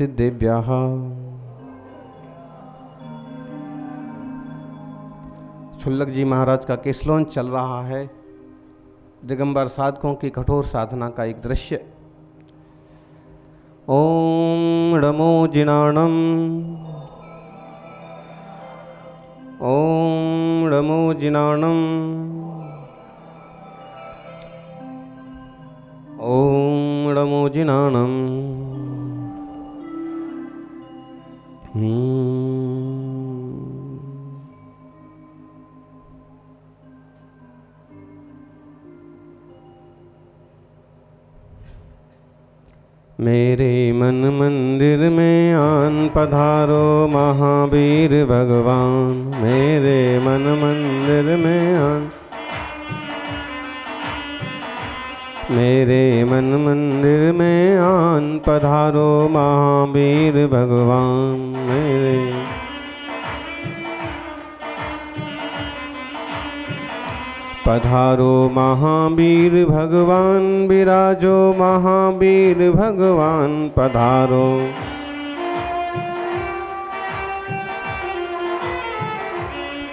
सिद्धेभ्यः। शुल्लक जी महाराज का केसलोन चल रहा है। दिगंबर साधकों की कठोर साधना का एक दृश्य। ओम नमो जिनाणम, ओम नमो जिनाणम, ओम नमो जिनाणम। मेरे मन मंदिर में आन पधारो महावीर भगवान। मेरे मन मंदिर में आन, मेरे मन मंदिर में आन पधारो महावीर भगवान। मेरे पधारो महावीर भगवान, विराजो महावीर भगवान पधारो।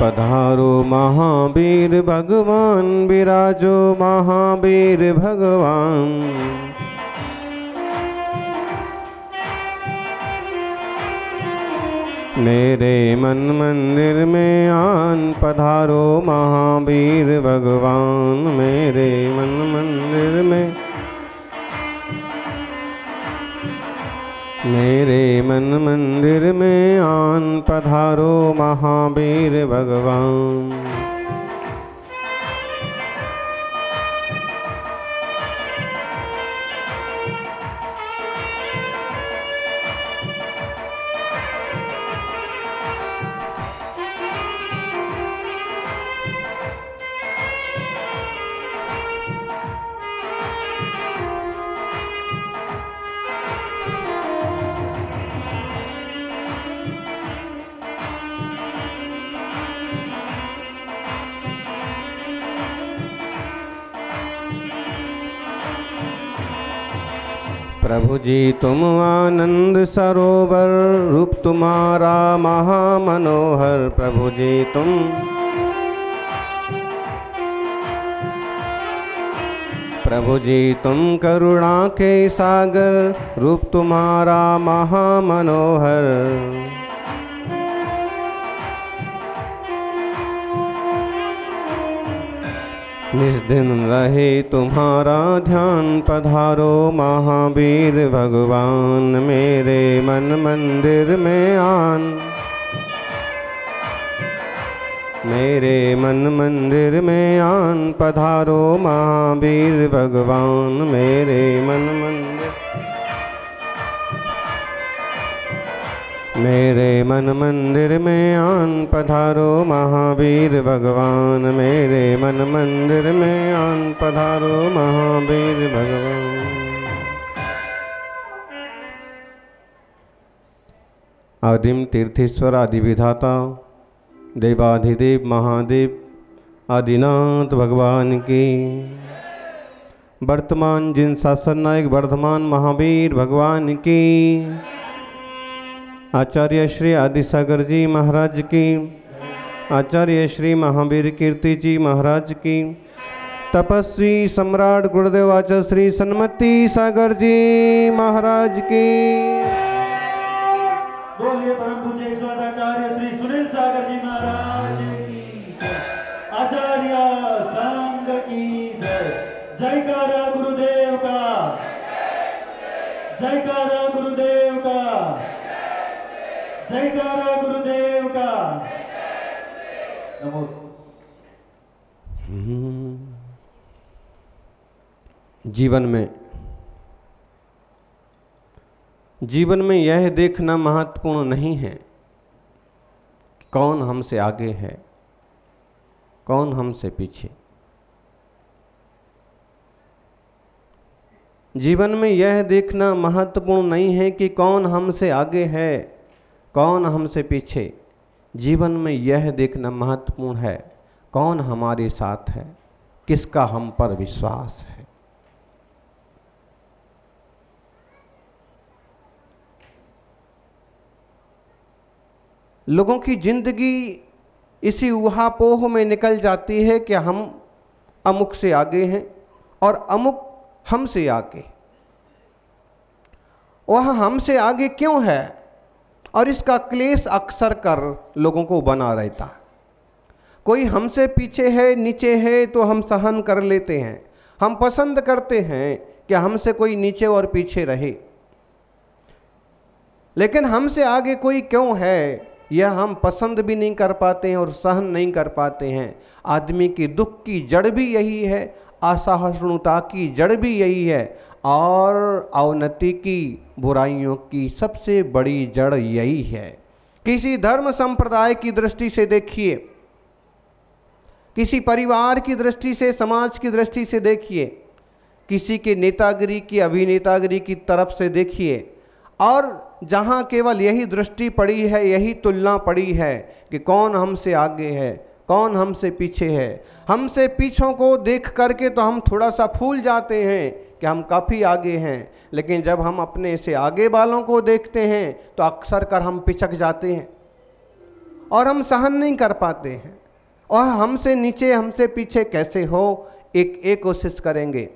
पधारो महावीर भगवान, विराजो महावीर भगवान। मेरे मन मंदिर में आन पधारो महावीर भगवान। मेरे मन मंदिर में, मेरे मन मंदिर में आन पधारो महावीर भगवान। प्रभु जी तुम आनंद सरोवर, रूप तुम्हारा महामनोहर। प्रभु जी तुम, प्रभु जी तुम करुणा के सागर, रूप तुम्हारा महामनोहर। निज दिन रहे तुम्हारा ध्यान, पधारो महावीर भगवान। मेरे मन मंदिर में आन, मेरे मन मंदिर में आन पधारो महावीर भगवान। मेरे मन मंदिर, मेरे मन मंदिर में आन पधारो महावीर भगवान। मेरे मन मंदिर में आन पधारो महावीर भगवान। आदिम तीर्थेश्वर आदि विधाता देवाधिदेव महादेव आदिनाथ भगवान की, वर्तमान जिन शासन नायक वर्धमान महावीर भगवान की, आचार्य श्री आदिसागर जी महाराज की, आचार्य श्री महावीर कीर्ति जी महाराज की, तपस्वी सम्राट गुरुदेव आचार्य श्री सन्मति सागर जी महाराज की, बोलिए परम पूज्य आचार्य श्री सुनील सागर जी महाराज की, आचार्य संघ की जय। जयकारा गुरुदेव का, जयकारा गुरुदेव का, जयकारा गुरुदेव का। नमो। जीवन में यह देखना महत्वपूर्ण नहीं है कि कौन हमसे आगे है, कौन हमसे पीछे। जीवन में यह देखना महत्वपूर्ण नहीं है कि कौन हमसे आगे है, कौन हमसे पीछे। जीवन में यह देखना महत्वपूर्ण है कौन हमारे साथ है, किसका हम पर विश्वास है। लोगों की जिंदगी इसी ऊहापोह में निकल जाती है कि हम अमुक से आगे हैं और अमुक हमसे आगे। वह हमसे आगे क्यों है, और इसका क्लेश अक्सर कर लोगों को बना रहता है। कोई हमसे पीछे है, नीचे है, तो हम सहन कर लेते हैं। हम पसंद करते हैं कि हमसे कोई नीचे और पीछे रहे, लेकिन हमसे आगे कोई क्यों है यह हम पसंद भी नहीं कर पाते हैं और सहन नहीं कर पाते हैं। आदमी की दुख की जड़ भी यही है, असहिष्णुता की जड़ भी यही है, और अवनति की, बुराइयों की सबसे बड़ी जड़ यही है। किसी धर्म संप्रदाय की दृष्टि से देखिए, किसी परिवार की दृष्टि से, समाज की दृष्टि से देखिए, किसी के नेतागिरी की, अभिनेतागिरी की तरफ से देखिए, और जहाँ केवल यही दृष्टि पड़ी है, यही तुलना पड़ी है कि कौन हमसे आगे है, कौन हमसे पीछे है। हमसे पीछों को देख करके तो हम थोड़ा सा फूल जाते हैं कि हम काफ़ी आगे हैं, लेकिन जब हम अपने से आगे वालों को देखते हैं तो अक्सर कर हम पिछक जाते हैं और हम सहन नहीं कर पाते हैं। और हमसे नीचे, हमसे पीछे कैसे हो, एक कोशिश करेंगे।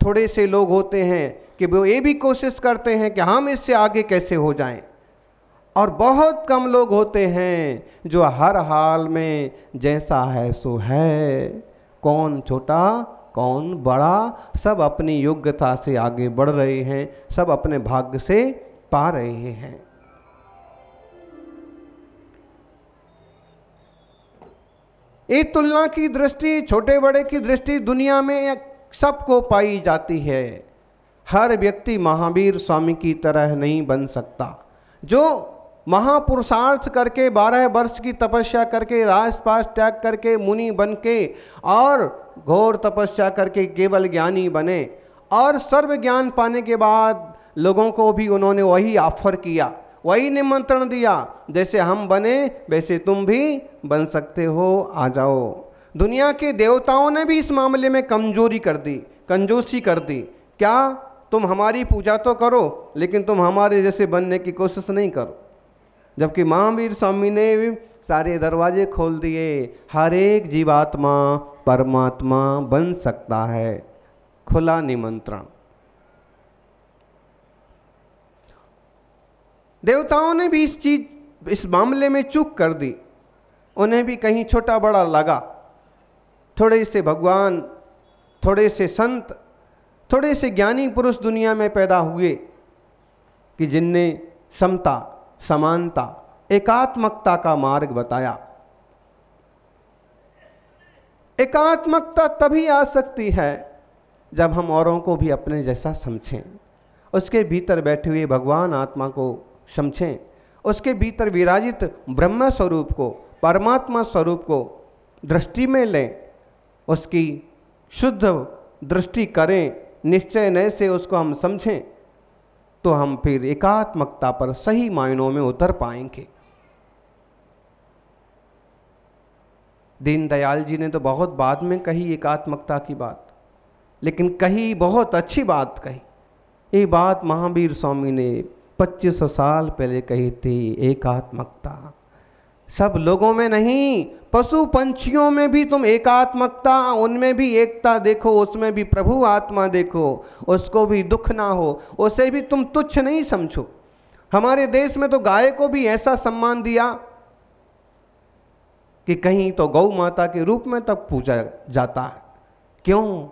थोड़े से लोग होते हैं कि वो ये भी कोशिश करते हैं कि हम इससे आगे कैसे हो जाएं, और बहुत कम लोग होते हैं जो हर हाल में जैसा है सो है, कौन छोटा कौन बड़ा, सब अपनी योग्यता से आगे बढ़ रहे हैं, सब अपने भाग्य से पा रहे हैं। ये तुलना की दृष्टि, छोटे बड़े की दृष्टि दुनिया में सबको पाई जाती है। हर व्यक्ति महावीर स्वामी की तरह नहीं बन सकता, जो महापुरुषार्थ करके 12 वर्ष की तपस्या करके, राजपाश त्याग करके, मुनि बन के और घोर तपस्या करके केवल ज्ञानी बने, और सर्व ज्ञान पाने के बाद लोगों को भी उन्होंने वही ऑफर किया, वही निमंत्रण दिया, जैसे हम बने वैसे तुम भी बन सकते हो, आ जाओ। दुनिया के देवताओं ने भी इस मामले में कमजोरी कर दी, कंजूसी कर दी। क्या तुम हमारी पूजा तो करो, लेकिन तुम हमारे जैसे बनने की कोशिश नहीं करो। जबकि महावीर स्वामी ने भी सारे दरवाजे खोल दिए, हर एक जीवात्मा परमात्मा बन सकता है, खुला निमंत्रण। देवताओं ने भी इस मामले में चूक कर दी, उन्हें भी कहीं छोटा बड़ा लगा। थोड़े से भगवान, थोड़े से संत, थोड़े से ज्ञानी पुरुष दुनिया में पैदा हुए कि जिनने समता, समानता, एकात्मकता का मार्ग बताया। एकात्मकता तभी आ सकती है जब हम औरों को भी अपने जैसा समझें, उसके भीतर बैठे हुए भगवान आत्मा को समझें, उसके भीतर विराजित ब्रह्म स्वरूप को, परमात्मा स्वरूप को दृष्टि में लें, उसकी शुद्ध दृष्टि करें, निश्चय नय से उसको हम समझें, तो हम फिर एकात्मकता पर सही मायनों में उतर पाएंगे। दीनदयाल जी ने तो बहुत बाद में कही एकात्मकता की बात, लेकिन कही बहुत अच्छी बात कही। ये बात महावीर स्वामी ने 2500 साल पहले कही थी, एकात्मकता। सब लोगों में नहीं, पशु पंछियों में भी तुम एकात्मकता, उनमें भी एकता देखो, उसमें भी प्रभु आत्मा देखो, उसको भी दुख ना हो, उसे भी तुम तुच्छ नहीं समझो। हमारे देश में तो गाय को भी ऐसा सम्मान दिया कि कहीं तो गौ माता के रूप में तक पूजा जाता है। क्यों?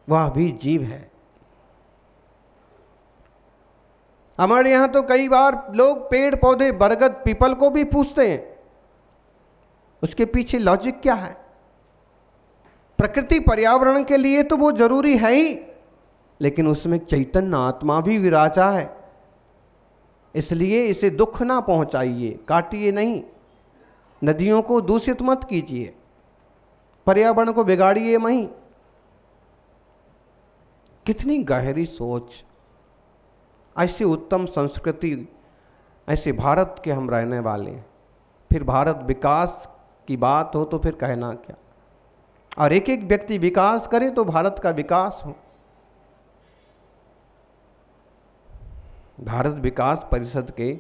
वह भी जीव है। हमारे यहाँ तो कई बार लोग पेड़ पौधे, बरगद, पीपल को भी पूछते हैं। उसके पीछे लॉजिक क्या है? प्रकृति पर्यावरण के लिए तो वो जरूरी है ही, लेकिन उसमें चैतन्य आत्मा भी विराजा है, इसलिए इसे दुख ना पहुंचाइए, काटिए नहीं, नदियों को दूषित मत कीजिए, पर्यावरण को बिगाड़िए नहीं। कितनी गहरी सोच! ऐसी उत्तम संस्कृति, ऐसे भारत के हम रहने वाले हैं, फिर भारत विकास की बात हो तो फिर कहना क्या, और एक एक व्यक्ति विकास करे तो भारत का विकास हो। भारत विकास परिषद के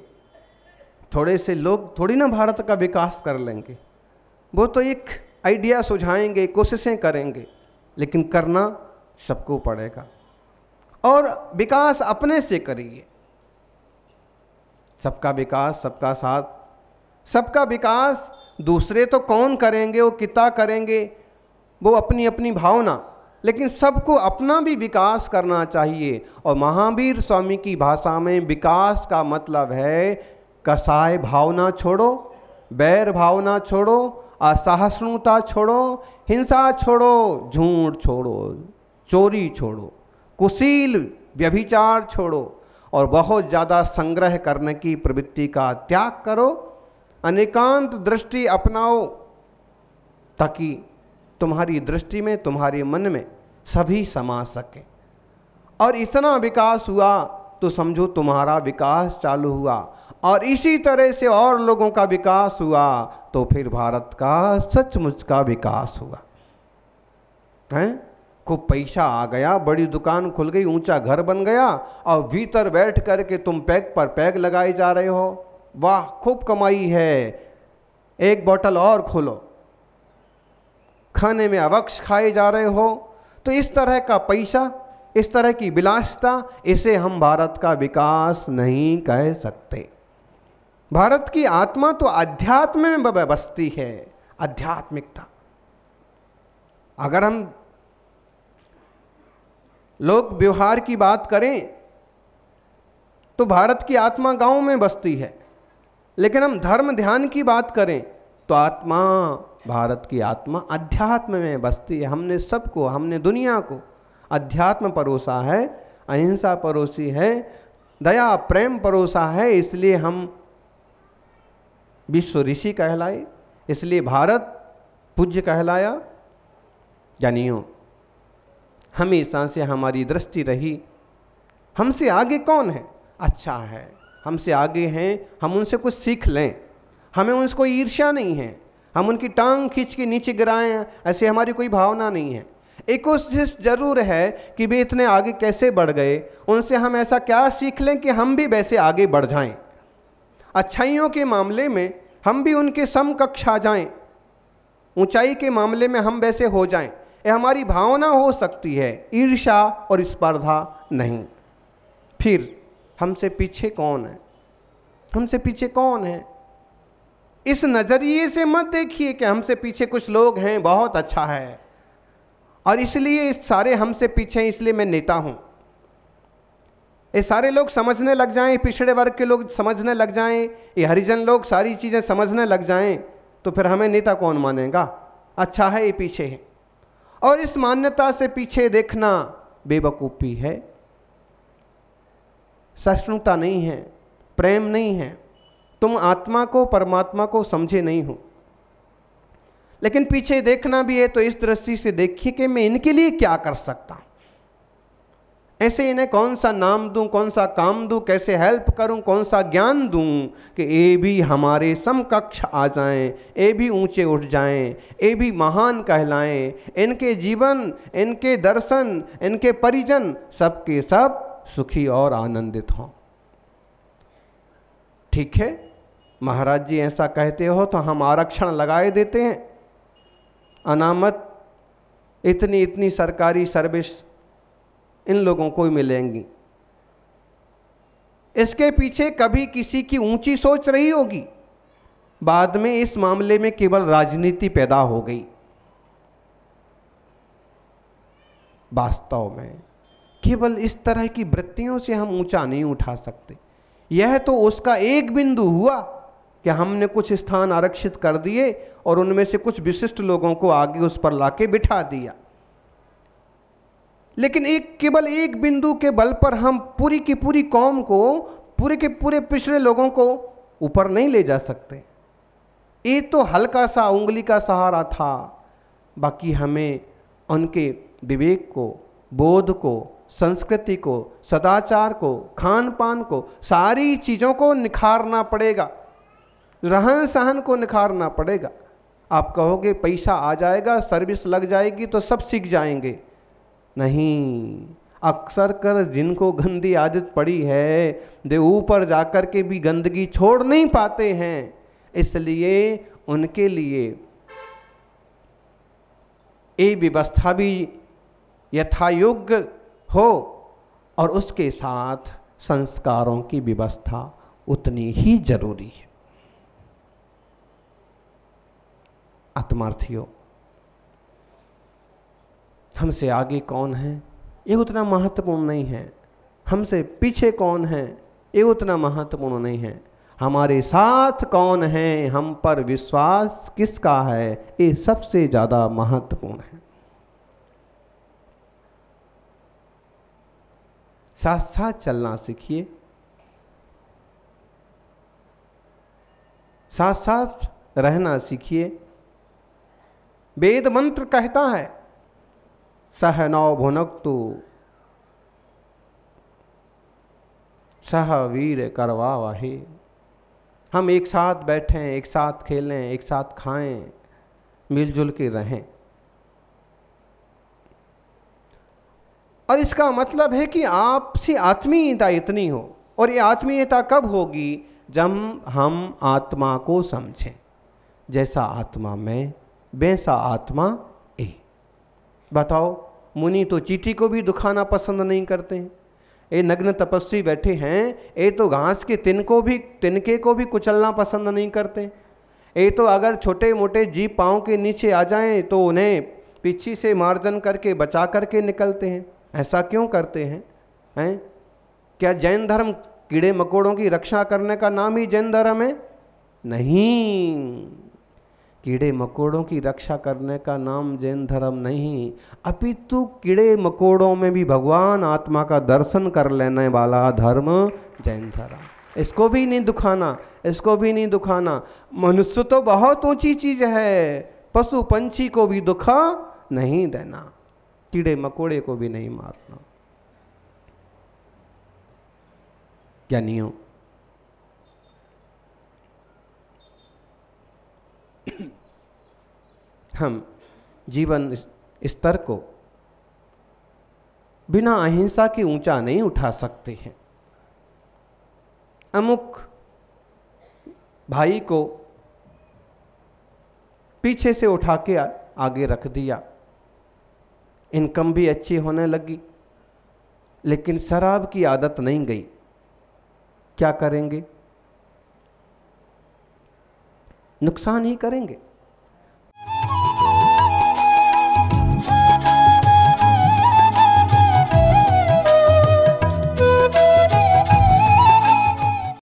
थोड़े से लोग थोड़ी ना भारत का विकास कर लेंगे, वो तो एक आइडिया सुझाएंगे, कोशिशें करेंगे, लेकिन करना सबको पड़ेगा। और विकास अपने से करिए, सबका विकास, सबका साथ, सबका विकास दूसरे तो कौन करेंगे, वो कितना करेंगे, वो अपनी अपनी भावना, लेकिन सबको अपना भी विकास करना चाहिए। और महावीर स्वामी की भाषा में विकास का मतलब है कसाय भावना छोड़ो, बैर भावना छोड़ो, असहिष्णुता छोड़ो, हिंसा छोड़ो, झूठ छोड़ो, चोरी छोड़ो, कुशील व्यभिचार छोड़ो और बहुत ज़्यादा संग्रह करने की प्रवृत्ति का त्याग करो। अनेकांत दृष्टि अपनाओ ताकि तुम्हारी दृष्टि में, तुम्हारे मन में सभी समा सके। और इतना विकास हुआ तो समझो तुम्हारा विकास चालू हुआ, और इसी तरह से और लोगों का विकास हुआ तो फिर भारत का सचमुच का विकास हुआ। हैं? खूब पैसा आ गया, बड़ी दुकान खुल गई, ऊंचा घर बन गया, और भीतर बैठ करके तुम पैग पर पैग लगाए जा रहे हो, वाह खूब कमाई है, एक बोतल और खोलो, खाने में अवक्ष खाए जा रहे हो। तो इस तरह का पैसा, इस तरह की विलासिता, इसे हम भारत का विकास नहीं कह सकते। भारत की आत्मा तो अध्यात्म में बसती है, आध्यात्मिकता। अगर हम लोक व्यवहार की बात करें तो भारत की आत्मा गांव में बसती है, लेकिन हम धर्म ध्यान की बात करें तो आत्मा, भारत की आत्मा अध्यात्म में बसती है। हमने सबको, हमने दुनिया को अध्यात्म परोसा है, अहिंसा परोसी है, दया प्रेम परोसा है, इसलिए हम विश्व ऋषि कहलाए, इसलिए भारत पूज्य कहलाया। जानियो, हमेशा से हमारी दृष्टि रही हमसे आगे कौन है, अच्छा है, हमसे आगे हैं, हम उनसे कुछ सीख लें, हमें उनसे कोई ईर्ष्या नहीं है, हम उनकी टांग खींच के नीचे गिराएं, ऐसे हमारी कोई भावना नहीं है। एक कोशिश जरूर है कि वे इतने आगे कैसे बढ़ गए, उनसे हम ऐसा क्या सीख लें कि हम भी वैसे आगे बढ़ जाएं, अच्छाइयों के मामले में हम भी उनके समकक्ष आ जाएं, ऊंचाई के मामले में हम वैसे हो जाएं। ये हमारी भावना हो सकती है, ईर्ष्या और स्पर्धा नहीं। फिर हमसे पीछे कौन है, हमसे पीछे कौन है, इस नजरिए से मत देखिए कि हमसे पीछे कुछ लोग हैं, बहुत अच्छा है और इसलिए सारे हमसे पीछे हैं, इसलिए मैं नेता हूं। ये सारे लोग समझने लग जाएं, पिछड़े वर्ग के लोग समझने लग जाएं, ये हरिजन लोग सारी चीजें समझने लग जाएं, तो फिर हमें नेता कौन मानेगा, अच्छा है ये पीछे है। और इस मान्यता से पीछे देखना बेवकूफ़ी है, सहिष्णुता नहीं है, प्रेम नहीं है, तुम आत्मा को, परमात्मा को समझे नहीं हो। लेकिन पीछे देखना भी है तो इस दृष्टि से देखिए कि मैं इनके लिए क्या कर सकता हूं, ऐसे इन्हें कौन सा नाम दूं, कौन सा काम दूं, कैसे हेल्प करूं, कौन सा ज्ञान दूं कि ये भी हमारे समकक्ष आ जाएं, ये भी ऊंचे उठ जाएं, ये भी महान कहलाएं, इनके जीवन, इनके दर्शन, इनके परिजन सबके सब सुखी और आनंदित हों। ठीक है, महाराज जी ऐसा कहते हो तो हम आरक्षण लगाए देते हैं, अनामत इतनी इतनी सरकारी सर्विस इन लोगों को ही मिलेंगी। इसके पीछे कभी किसी की ऊंची सोच रही होगी, बाद में इस मामले में केवल राजनीति पैदा हो गई। वास्तव में केवल इस तरह की वृत्तियों से हम ऊंचा नहीं उठा सकते। यह तो उसका एक बिंदु हुआ कि हमने कुछ स्थान आरक्षित कर दिए और उनमें से कुछ विशिष्ट लोगों को आगे उस पर लाके बिठा दिया, लेकिन केवल एक बिंदु के बल पर हम पूरी की पूरी कौम को, पूरे के पूरे पिछड़े लोगों को ऊपर नहीं ले जा सकते। ये तो हल्का सा उंगली का सहारा था, बाकी हमें उनके विवेक को, बोध को, संस्कृति को, सदाचार को, खान पान को, सारी चीज़ों को निखारना पड़ेगा, रहन सहन को निखारना पड़ेगा। आप कहोगे पैसा आ जाएगा, सर्विस लग जाएगी तो सब सीख जाएंगे, नहीं, अक्सर कर जिनको गंदी आदत पड़ी है वे ऊपर जाकर के भी गंदगी छोड़ नहीं पाते हैं, इसलिए उनके लिए ये व्यवस्था भी यथायोग्य हो और उसके साथ संस्कारों की व्यवस्था उतनी ही जरूरी है। आत्मार्थियों, हमसे आगे कौन है ये उतना महत्वपूर्ण नहीं है, हमसे पीछे कौन है ये उतना महत्वपूर्ण नहीं है, हमारे साथ कौन है, हम पर विश्वास किसका है, ये सबसे ज़्यादा महत्वपूर्ण है। साथ साथ चलना सीखिए, साथ साथ रहना सीखिए। वेद मंत्र कहता है सहनौ भुनक्तु सह वीर करवावहे। हम एक साथ बैठें, एक साथ खेलें, एक साथ खाएं, मिलजुल के रहें। और इसका मतलब है कि आपसी आत्मीयता इतनी हो, और ये आत्मीयता कब होगी, जब हम आत्मा को समझें। जैसा आत्मा में वैसा आत्मा ए। बताओ, मुनि तो चींटी को भी दुखाना पसंद नहीं करते हैं। ये नग्न तपस्वी बैठे हैं, ये तो घास के तिनके को भी कुचलना पसंद नहीं करते। ये तो अगर छोटे मोटे जीव पाँव के नीचे आ जाएं तो उन्हें पीछे से मार्जन करके बचा करके निकलते हैं। ऐसा क्यों करते हैं? क्या जैन धर्म कीड़े मकोड़ों की रक्षा करने का नाम ही जैन धर्म है? नहीं, कीड़े मकोड़ों की रक्षा करने का नाम जैन धर्म नहीं, अपितु कीड़े मकोड़ों में भी भगवान आत्मा का दर्शन कर लेने वाला धर्म जैन धर्म। इसको भी नहीं दुखाना, इसको भी नहीं दुखाना। मनुष्य तो बहुत ऊंची चीज है, पशु पंछी को भी दुखा नहीं देना, कीड़े मकोड़े को भी नहीं मारना। ज्ञानियों, हम जीवन स्तर को बिना अहिंसा के ऊंचा नहीं उठा सकते हैं। अमुक भाई को पीछे से उठा के आगे रख दिया, इनकम भी अच्छी होने लगी, लेकिन शराब की आदत नहीं गई। क्या करेंगे? नुकसान ही करेंगे।